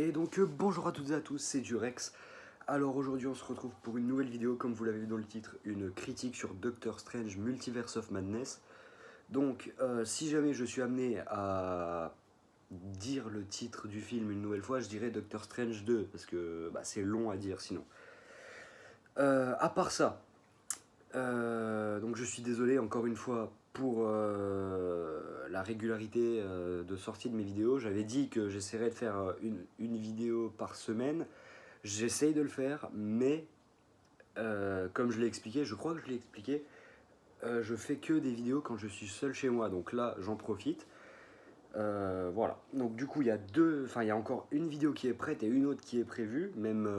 Et donc bonjour à toutes et à tous, c'est Durex. Alors aujourd'hui on se retrouve pour une nouvelle vidéo, comme vous l'avez vu dans le titre, une critique sur Doctor Strange Multiverse of Madness. Donc si jamais je suis amené à dire le titre du film une nouvelle fois, je dirais Doctor Strange 2, parce que c'est long à dire sinon. À part ça, donc je suis désolé encore une fois pour la régularité de sortie de mes vidéos. J'avais dit que j'essaierais de faire une vidéo par semaine. J'essaye de le faire, mais comme je l'ai expliqué, je crois que je l'ai expliqué, je fais que des vidéos quand je suis seul chez moi. Donc là, j'en profite. Voilà. Donc du coup, il y a encore une vidéo qui est prête et une autre qui est prévue, même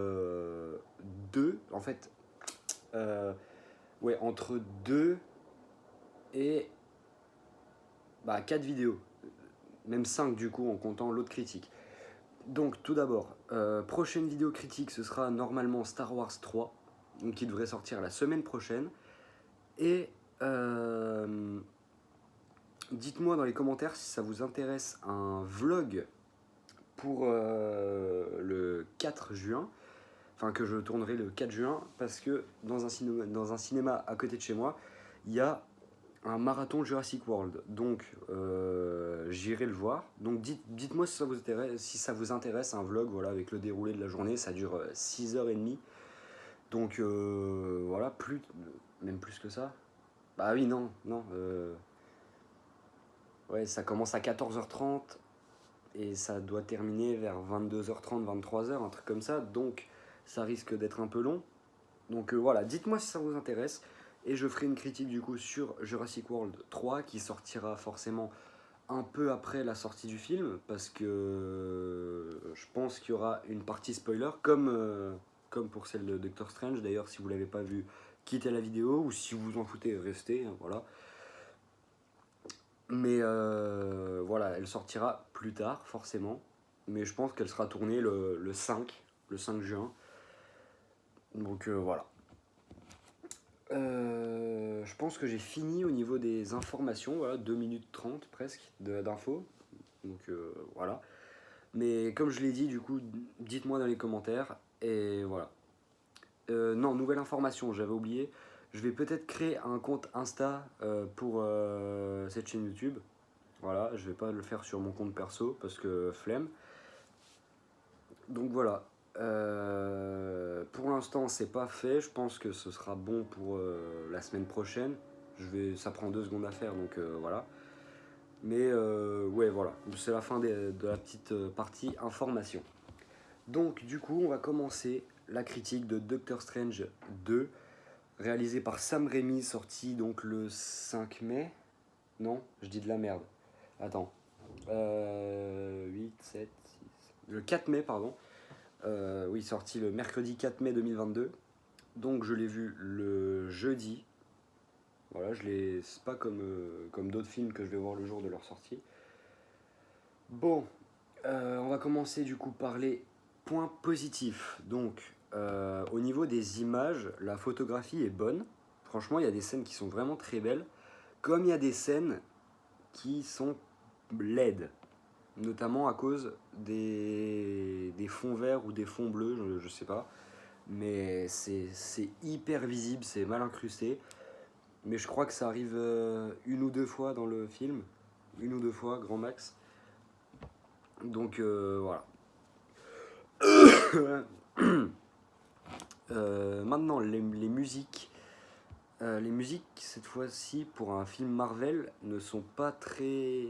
deux. En fait, ouais, entre deux et quatre vidéos, même 5 du coup en comptant l'autre critique. Donc tout d'abord, prochaine vidéo critique, ce sera normalement Star Wars 3, donc qui devrait sortir la semaine prochaine. Et dites-moi dans les commentaires si ça vous intéresse un vlog pour le 4 juin, enfin que je tournerai le 4 juin, parce que dans un cinéma à côté de chez moi, il y a un marathon Jurassic World, donc j'irai le voir. Donc dites-moi si ça vous intéresse un vlog, voilà, avec le déroulé de la journée. Ça dure 6h30, donc voilà, même plus que ça. Bah oui, non, ouais, ça commence à 14h30 et ça doit terminer vers 22h30, 23h, un truc comme ça, donc ça risque d'être un peu long. Donc voilà, dites-moi si ça vous intéresse. Et je ferai une critique du coup sur Jurassic World 3 qui sortira forcément un peu après la sortie du film, parce que je pense qu'il y aura une partie spoiler comme pour celle de Doctor Strange. D'ailleurs, si vous ne l'avez pas vu, quittez la vidéo, ou si vous vous en foutez, restez, voilà. Mais voilà, elle sortira plus tard forcément, mais je pense qu'elle sera tournée le 5 juin. Donc voilà. Je pense que j'ai fini au niveau des informations, voilà, 2 minutes 30 presque d'infos. Donc voilà. Mais comme je l'ai dit, du coup, dites-moi dans les commentaires. Et voilà. Non, nouvelle information, j'avais oublié. Je vais peut-être créer un compte Insta pour cette chaîne YouTube. Voilà, je vais pas le faire sur mon compte perso parce que flemme. Donc voilà. Pour l'instant, c'est pas fait. Je pense que ce sera bon pour la semaine prochaine. Ça prend 2 secondes à faire, donc voilà. Mais ouais, voilà. C'est la fin de la petite partie information. Donc du coup, on va commencer la critique de Doctor Strange 2, réalisé par Sam Raimi, sorti donc le 5 mai. Non, je dis de la merde. Attends. 8, 7, 6... Le 4 mai, pardon. Oui, sorti le mercredi 4 mai 2022. Donc je l'ai vu le jeudi. Voilà, c'est pas comme d'autres films que je vais voir le jour de leur sortie. Bon, on va commencer du coup par les points positifs. Donc, au niveau des images, la photographie est bonne. Franchement, il y a des scènes qui sont vraiment très belles. Comme il y a des scènes qui sont laides. Notamment à cause des fonds verts ou des fonds bleus, je sais pas. Mais c'est hyper visible, c'est mal incrusté. Mais je crois que ça arrive une ou deux fois dans le film. Une ou deux fois, grand max. Donc voilà. Maintenant, les musiques. Les musiques, cette fois-ci, pour un film Marvel, ne sont pas très...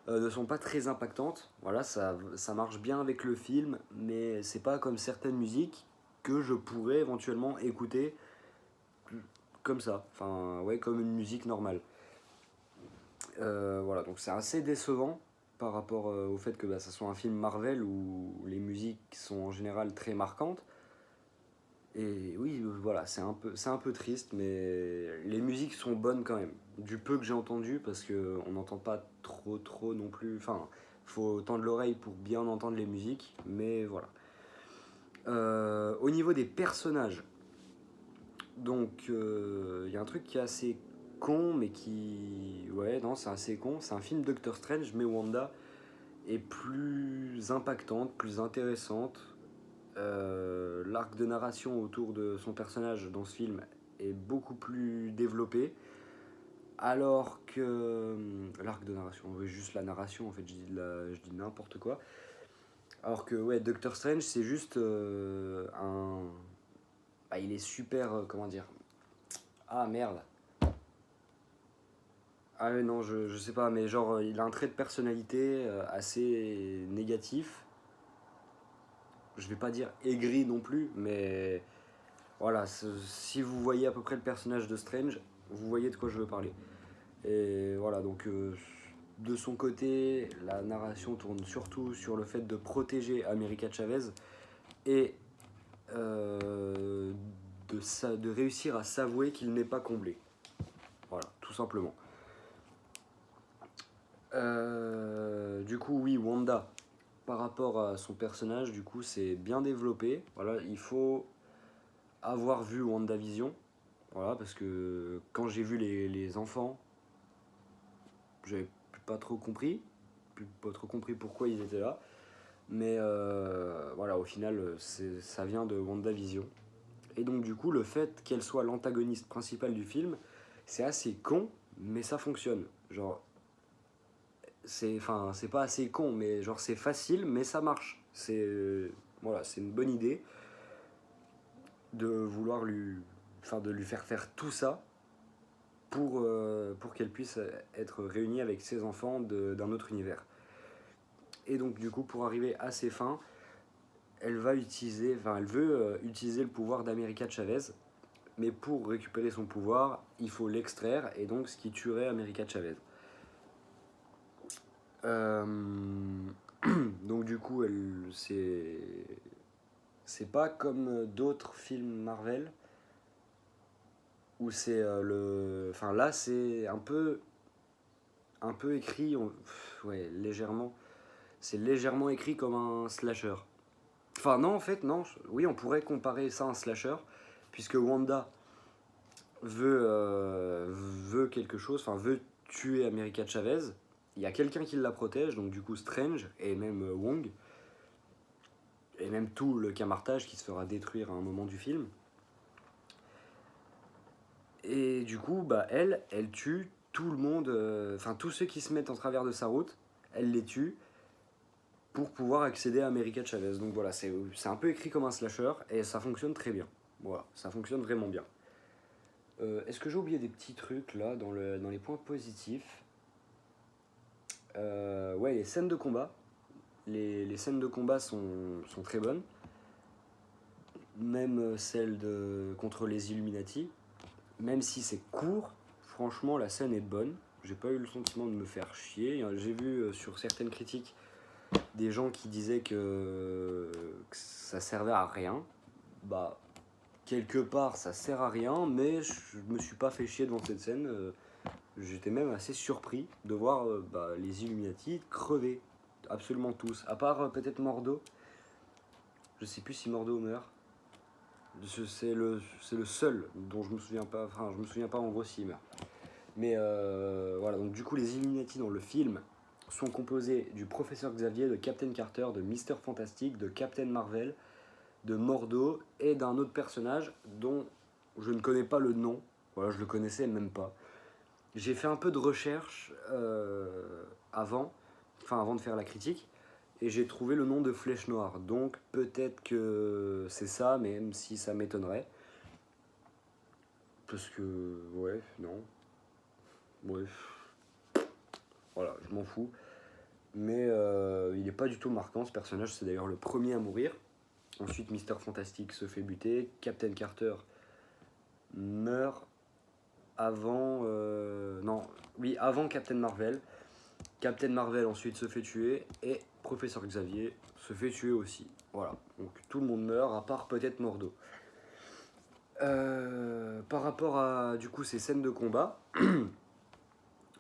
ne sont pas très impactantes. Voilà, ça marche bien avec le film, mais c'est pas comme certaines musiques que je pourrais éventuellement écouter comme ça. Enfin, ouais, comme une musique normale. Voilà, donc c'est assez décevant par rapport au fait que ça soit un film Marvel où les musiques sont en général très marquantes. Et oui, voilà, c'est un peu triste, mais les musiques sont bonnes quand même. Du peu que j'ai entendu, parce qu'on n'entend pas trop non plus. Enfin, faut tendre l'oreille pour bien entendre les musiques, mais voilà. Au niveau des personnages, donc il y a un truc qui est assez con, mais qui... Ouais, non, c'est assez con. C'est un film Doctor Strange, mais Wanda est plus impactante, plus intéressante. L'arc de narration autour de son personnage dans ce film est beaucoup plus développé. Alors que... L'arc de narration, oui, juste la narration, en fait, je dis n'importe quoi. Alors que, ouais, Doctor Strange, c'est juste un... Ah, il est super... comment dire? Ah, merde. Ah ouais, non, je sais pas, mais genre, il a un trait de personnalité assez négatif. Je vais pas dire aigri non plus, mais voilà, si vous voyez à peu près le personnage de Strange, vous voyez de quoi je veux parler. Et voilà, donc de son côté, la narration tourne surtout sur le fait de protéger America Chavez et de réussir à s'avouer qu'il n'est pas comblé. Voilà, tout simplement. Du coup, oui, Wanda, par rapport à son personnage, du coup, c'est bien développé. Voilà, il faut avoir vu WandaVision. Voilà, parce que quand j'ai vu les enfants, j'avais pas trop compris. Pas trop compris pourquoi ils étaient là. Mais voilà, au final, ça vient de WandaVision. Et donc, du coup, le fait qu'elle soit l'antagoniste principale du film, c'est assez con, mais ça fonctionne. Genre, c'est pas assez con, mais genre c'est facile, mais ça marche. Voilà, c'est une bonne idée de vouloir de lui faire tout ça pour qu'elle puisse être réunie avec ses enfants d'un autre univers. Et donc du coup, pour arriver à ses fins, elle veut utiliser le pouvoir d'America Chavez, mais pour récupérer son pouvoir, il faut l'extraire, et donc ce qui tuerait America Chavez. Euh, donc du coup, c'est pas comme d'autres films Marvel où c'est enfin là c'est un peu écrit, ouais, légèrement. C'est légèrement écrit comme un slasher. Enfin non, en fait non. Oui, on pourrait comparer ça à un slasher puisque Wanda veut quelque chose, enfin veut tuer America Chavez. Il y a quelqu'un qui la protège, donc du coup Strange et même Wong et même tout le camartage qui se fera détruire à un moment du film. Et du coup, bah, elle tue tout le monde, enfin tous ceux qui se mettent en travers de sa route, elle les tue pour pouvoir accéder à America Chavez. Donc voilà, c'est un peu écrit comme un slasher et ça fonctionne très bien. Voilà, ça fonctionne vraiment bien. Est-ce que j'ai oublié des petits trucs là dans les points positifs? Ouais, les scènes de combat. Les scènes de combat sont très bonnes. Même celle contre les Illuminati. Même si c'est court, franchement, la scène est bonne. J'ai pas eu le sentiment de me faire chier. J'ai vu sur certaines critiques des gens qui disaient que ça servait à rien. Bah, quelque part, ça sert à rien, mais je me suis pas fait chier devant cette scène. J'étais même assez surpris de voir les Illuminati crever. Absolument tous. À part peut-être Mordo. Je sais plus si Mordo meurt. C'est le seul dont je me souviens pas. Enfin, je me souviens pas en gros s'il meurt. Mais voilà, donc du coup, les Illuminati dans le film sont composés du professeur Xavier, de Captain Carter, de Mister Fantastic, de Captain Marvel, de Mordo et d'un autre personnage dont je ne connais pas le nom. Voilà, je le connaissais même pas. J'ai fait un peu de recherche avant de faire la critique, et j'ai trouvé le nom de Flèche Noire. Donc peut-être que c'est ça, même si ça m'étonnerait. Parce que, ouais, non. Ouais, voilà, je m'en fous. Mais il n'est pas du tout marquant ce personnage, c'est d'ailleurs le premier à mourir. Ensuite, Mister Fantastic se fait buter, Captain Carter meurt avant. Non, oui, avant Captain Marvel. Captain Marvel ensuite se fait tuer et Professeur Xavier se fait tuer aussi. Voilà, donc tout le monde meurt à part peut-être Mordo. Par rapport à du coup ces scènes de combat,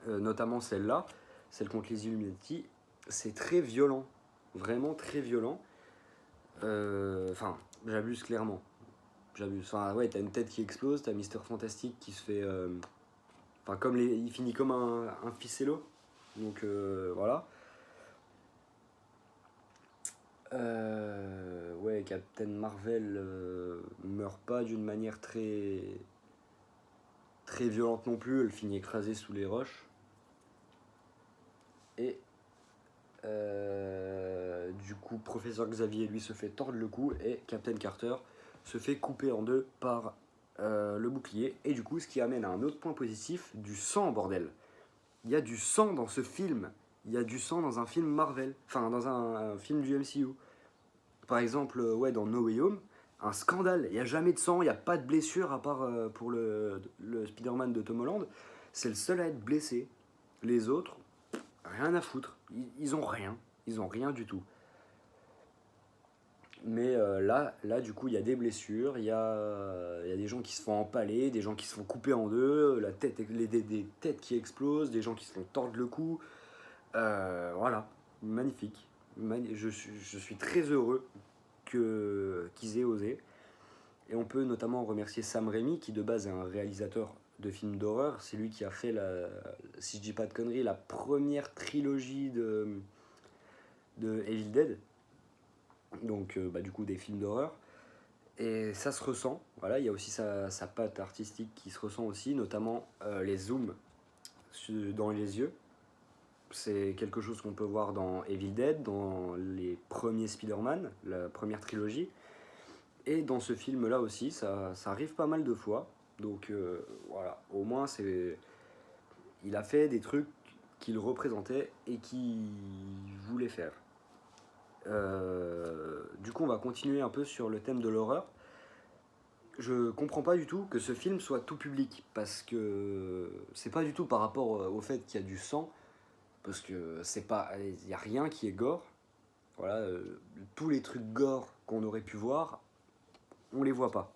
notamment celle-là, celle contre les Illuminati, c'est très violent, vraiment très violent. Enfin, j'abuse clairement. J'abuse. Enfin, ouais, t'as une tête qui explose, t'as Mister Fantastic qui se fait Enfin, il finit comme un ficello. Donc voilà. Ouais, Captain Marvel meurt pas d'une manière très violente non plus. Elle finit écrasée sous les roches. Et du coup, Professeur Xavier lui se fait tordre le cou et Captain Carter se fait couper en deux par le bouclier. Et du coup, ce qui amène à un autre point positif, du sang, bordel. Il y a du sang dans ce film. Il y a du sang dans un film Marvel. Enfin, dans un film du MCU. Par exemple, ouais, dans No Way Home, un scandale. Il n'y a jamais de sang, il n'y a pas de blessure à part pour le Spider-Man de Tom Holland. C'est le seul à être blessé. Les autres, rien à foutre. Ils ont rien. Ils ont rien du tout. Mais là, du coup, il y a des blessures, il y a des gens qui se font empaler, des gens qui se font couper en deux, des têtes qui explosent, des gens qui se font tordre le cou. Voilà, magnifique. Je suis très heureux qu'ils aient osé. Et on peut notamment remercier Sam Raimi, qui de base est un réalisateur de films d'horreur. C'est lui qui a fait, si je dis pas de conneries, la première trilogie de Evil Dead. Donc du coup des films d'horreur. Et ça se ressent, voilà, il y a aussi sa patte artistique qui se ressent aussi, notamment les zooms dans les yeux. C'est quelque chose qu'on peut voir dans Evil Dead, dans les premiers Spider-Man, la première trilogie. Et dans ce film-là aussi, ça arrive pas mal de fois. Donc voilà, au moins il a fait des trucs qu'il représentait et qu'il voulait faire. Du coup, on va continuer un peu sur le thème de l'horreur. Je comprends pas du tout que ce film soit tout public, parce que c'est pas du tout par rapport au fait qu'il y a du sang, parce que c'est pas, il y a rien qui est gore. Voilà, tous les trucs gore qu'on aurait pu voir, on les voit pas.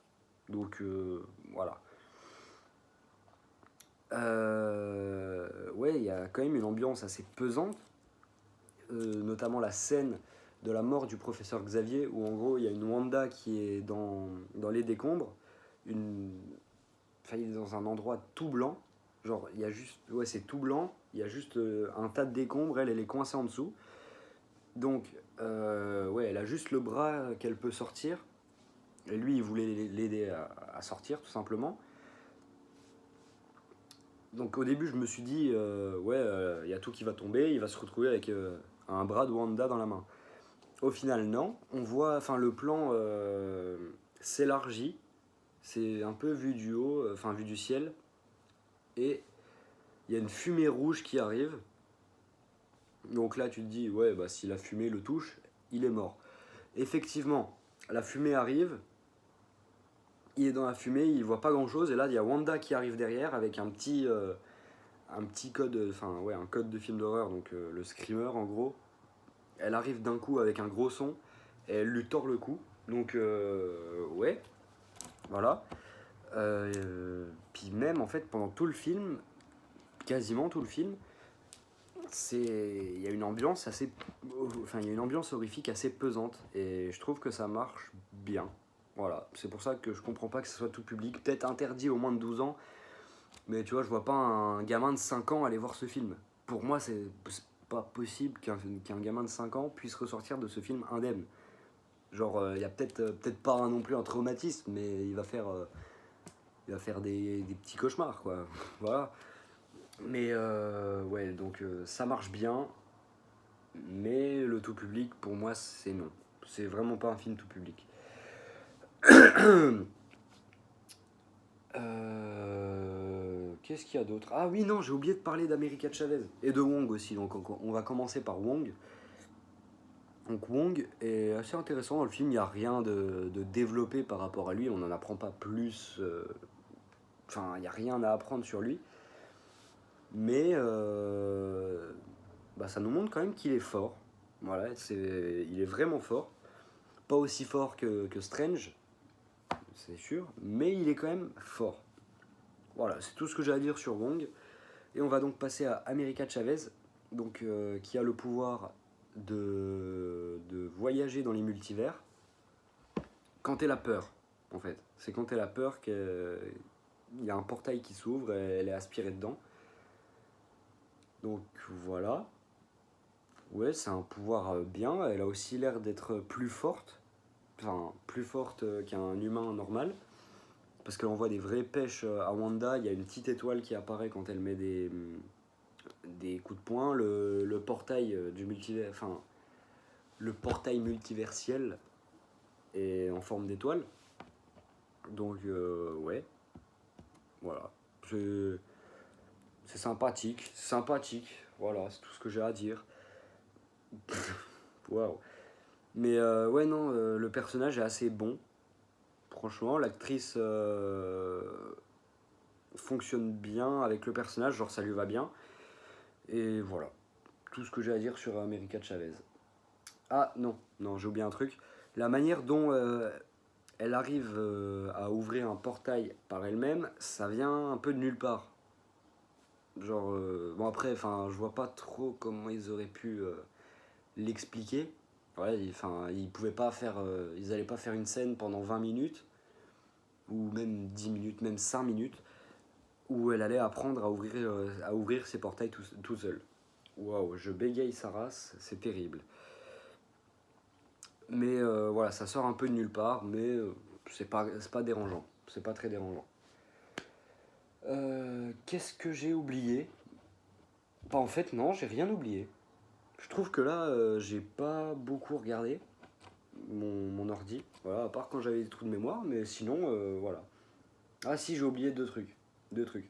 Donc voilà. Ouais, il y a quand même une ambiance assez pesante, notamment la scène de la mort du professeur Xavier, où en gros il y a une Wanda qui est dans les décombres, il est dans un endroit tout blanc, genre il y a juste, ouais c'est tout blanc, il y a juste un tas de décombres, elle est coincée en dessous, donc ouais elle a juste le bras qu'elle peut sortir, et lui il voulait l'aider à sortir tout simplement. Donc au début je me suis dit ouais il y a tout qui va tomber, il va se retrouver avec un bras de Wanda dans la main. Au final non, on voit, enfin le plan s'élargit, c'est un peu vu du haut, enfin vu du ciel, et il y a une fumée rouge qui arrive. Donc là tu te dis ouais bah si la fumée le touche, il est mort. Effectivement, la fumée arrive, il est dans la fumée, il voit pas grand chose, et là il y a Wanda qui arrive derrière avec un petit code, enfin ouais un code de film d'horreur, donc le screamer en gros. Elle arrive d'un coup avec un gros son et elle lui tord le cou. Donc ouais, voilà. Puis même en fait pendant tout le film, quasiment tout le film, il y a une ambiance assez, enfin il y a une ambiance horrifique assez pesante et je trouve que ça marche bien. Voilà, c'est pour ça que je comprends pas que ce soit tout public, peut-être interdit aux moins de 12 ans, mais tu vois, je vois pas un gamin de 5 ans aller voir ce film. Pour moi, c'est pas possible qu'un gamin de 5 ans puisse ressortir de ce film indemne. Genre, il y a peut-être pas non plus un traumatisme, mais il va faire des petits cauchemars, quoi. Voilà. Mais ouais, donc ça marche bien, mais le tout public, pour moi, c'est non. C'est vraiment pas un film tout public. Qu'est-ce qu'il y a d'autre? Ah oui, non, j'ai oublié de parler d'America Chavez et de Wong aussi. Donc on va commencer par Wong. Donc Wong est assez intéressant dans le film, il n'y a rien de développé par rapport à lui, on n'en apprend pas plus, enfin il n'y a rien à apprendre sur lui, mais bah, ça nous montre quand même qu'il est fort, voilà, il est vraiment fort, pas aussi fort que Strange, c'est sûr, mais il est quand même fort. Voilà, c'est tout ce que j'ai à dire sur Wong, et on va donc passer à America Chavez, donc, qui a le pouvoir de voyager dans les multivers quand elle a peur, en fait. C'est quand elle a peur il y a un portail qui s'ouvre et elle est aspirée dedans. Donc voilà. Ouais, c'est un pouvoir bien. Elle a aussi l'air d'être plus forte. Enfin, plus forte qu'un humain normal. Parce qu'on voit des vraies pêches à Wanda. Il y a une petite étoile qui apparaît quand elle met des coups de poing. Le portail du multivers. Enfin, le portail multiversiel est en forme d'étoile. Donc, ouais. Voilà. C'est c'est sympathique. Sympathique. Voilà, c'est tout ce que j'ai à dire. Waouh. Mais ouais, non, le personnage est assez bon. Franchement, l'actrice fonctionne bien avec le personnage, genre ça lui va bien. Et voilà, tout ce que j'ai à dire sur America Chavez. Ah non, non, j'ai oublié un truc. La manière dont elle arrive à ouvrir un portail par elle-même, ça vient un peu de nulle part. Genre, bon après, enfin, je vois pas trop comment ils auraient pu l'expliquer. Ouais, enfin, ils pouvaient pas faire, ils allaient pas faire une scène pendant 20 minutes ou même 10 minutes, même 5 minutes, où elle allait apprendre à ouvrir ses portails tout seul. Waouh, je bégaye sa race, c'est terrible. Mais voilà, ça sort un peu de nulle part, mais c'est pas dérangeant. C'est pas très dérangeant. Qu'est-ce que j'ai oublié? Bah, en fait, non, j'ai rien oublié. Je trouve que là, j'ai pas beaucoup regardé mon ordi. Voilà, à part quand j'avais des trous de mémoire, mais sinon, voilà. Ah si, j'ai oublié deux trucs. Deux trucs.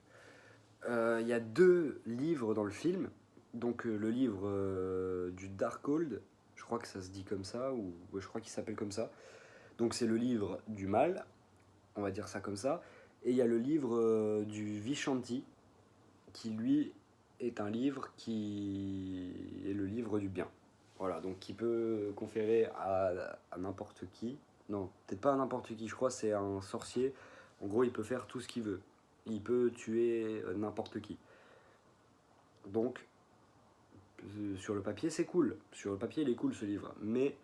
Il y a deux livres dans le film. Donc le livre du Darkhold, je crois que ça se dit comme ça, ou ouais, je crois qu'il s'appelle comme ça. Donc c'est le livre du mal, on va dire ça comme ça. Et il y a le livre du Vishanti, qui lui est un livre qui est le livre du bien. Voilà, donc qui peut conférer à n'importe qui. Non, peut-être pas à n'importe qui, je crois que c'est un sorcier. En gros, il peut faire tout ce qu'il veut. Il peut tuer n'importe qui. Donc, sur le papier, c'est cool. Sur le papier, il est cool ce livre. Mais,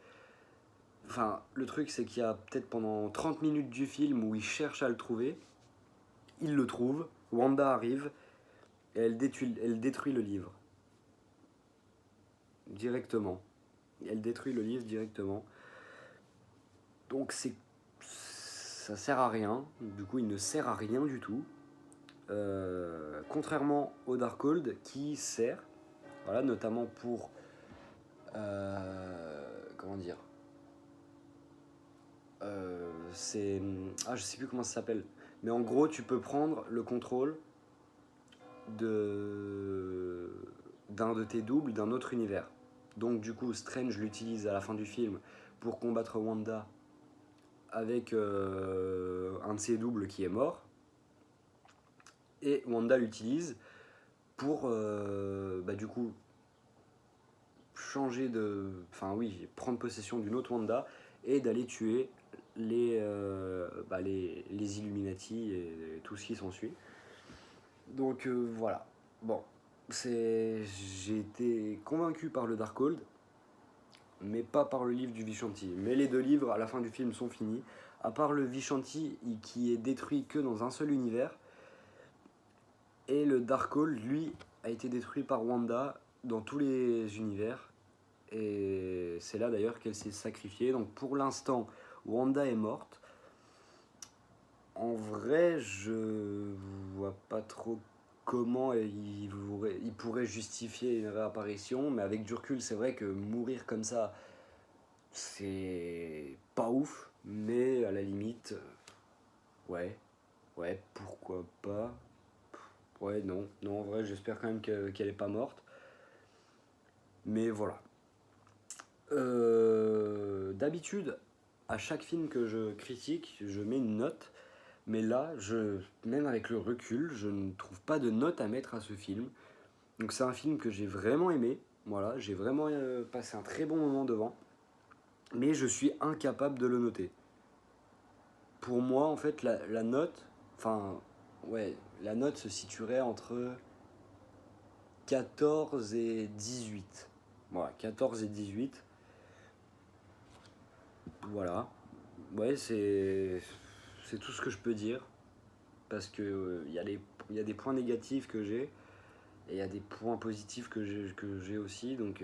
enfin, le truc, c'est qu'il y a peut-être pendant 30 minutes du film où il cherche à le trouver. Il le trouve. Wanda arrive et elle détruit le livre. Directement. Elle détruit le livre directement. Donc, ça sert à rien. Du coup, il ne sert à rien du tout. Contrairement au Darkhold qui sert, voilà, notamment pour comment dire, c'est je sais plus comment ça s'appelle, mais en gros tu peux prendre le contrôle de d'un de tes doubles d'un autre univers. Donc du coup Strange l'utilise à la fin du film pour combattre Wanda avec un de ses doubles qui est mort, et Wanda l'utilise pour du coup changer de, enfin oui, prendre possession d'une autre Wanda et d'aller tuer les Illuminati et tout ce qui s'ensuit. Donc voilà. Bon, j'ai été convaincu par le Darkhold, mais pas par le livre du Vishanti. Mais les deux livres à la fin du film sont finis. À part le Vishanti qui est détruit que dans un seul univers, et le Darkhold lui a été détruit par Wanda dans tous les univers. Et c'est là d'ailleurs qu'elle s'est sacrifiée. Donc pour l'instant, Wanda est morte. En vrai, je vois pas trop comment il pourrait justifier une réapparition, mais avec du recul, c'est vrai que mourir comme ça, c'est pas ouf, mais à la limite, ouais, ouais, pourquoi pas. Ouais, non, non, en vrai, j'espère quand même qu'elle est pas morte. Mais voilà. D'habitude, à chaque film que je critique, je mets une note. Mais là, même avec le recul, je ne trouve pas de note à mettre à ce film. Donc c'est un film que j'ai vraiment aimé. Voilà, j'ai vraiment passé un très bon moment devant. Mais je suis incapable de le noter. Pour moi, en fait, la note, enfin, ouais, la note se situerait entre 14 et 18. Voilà, 14 et 18. Voilà. Ouais, c'est tout ce que je peux dire. parce que il y a des points négatifs que j'ai, et il y a des points positifs que j'ai aussi, donc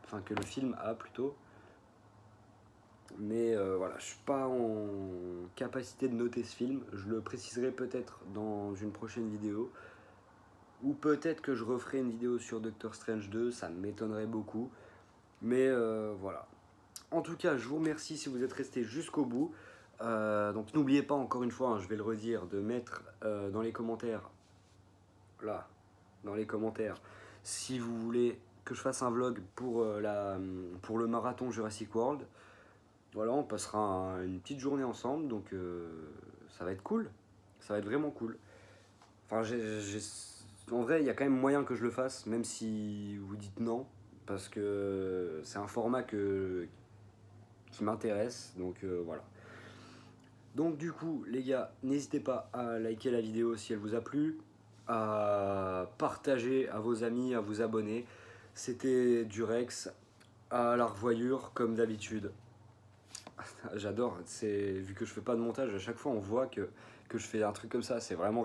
enfin que le film a plutôt. Mais voilà, je suis pas en capacité de noter ce film. Je le préciserai peut-être dans une prochaine vidéo. Ou peut-être que je referai une vidéo sur Doctor Strange 2, ça m'étonnerait beaucoup. Mais voilà. En tout cas, je vous remercie si vous êtes restés jusqu'au bout. Donc n'oubliez pas, encore une fois, hein, je vais le redire, de mettre dans les commentaires, là, dans les commentaires, si vous voulez que je fasse un vlog pour le marathon Jurassic World. Voilà, on passera une petite journée ensemble, donc ça va être cool. Ça va être vraiment cool. Enfin, en vrai, il y a quand même moyen que je le fasse, même si vous dites non, parce que c'est un format qui m'intéresse, donc voilà. Donc du coup, les gars, n'hésitez pas à liker la vidéo si elle vous a plu, à partager à vos amis, à vous abonner. C'était Durex, à la revoyure, comme d'habitude. J'adore, vu que je fais pas de montage, à chaque fois on voit que je fais un truc comme ça, c'est vraiment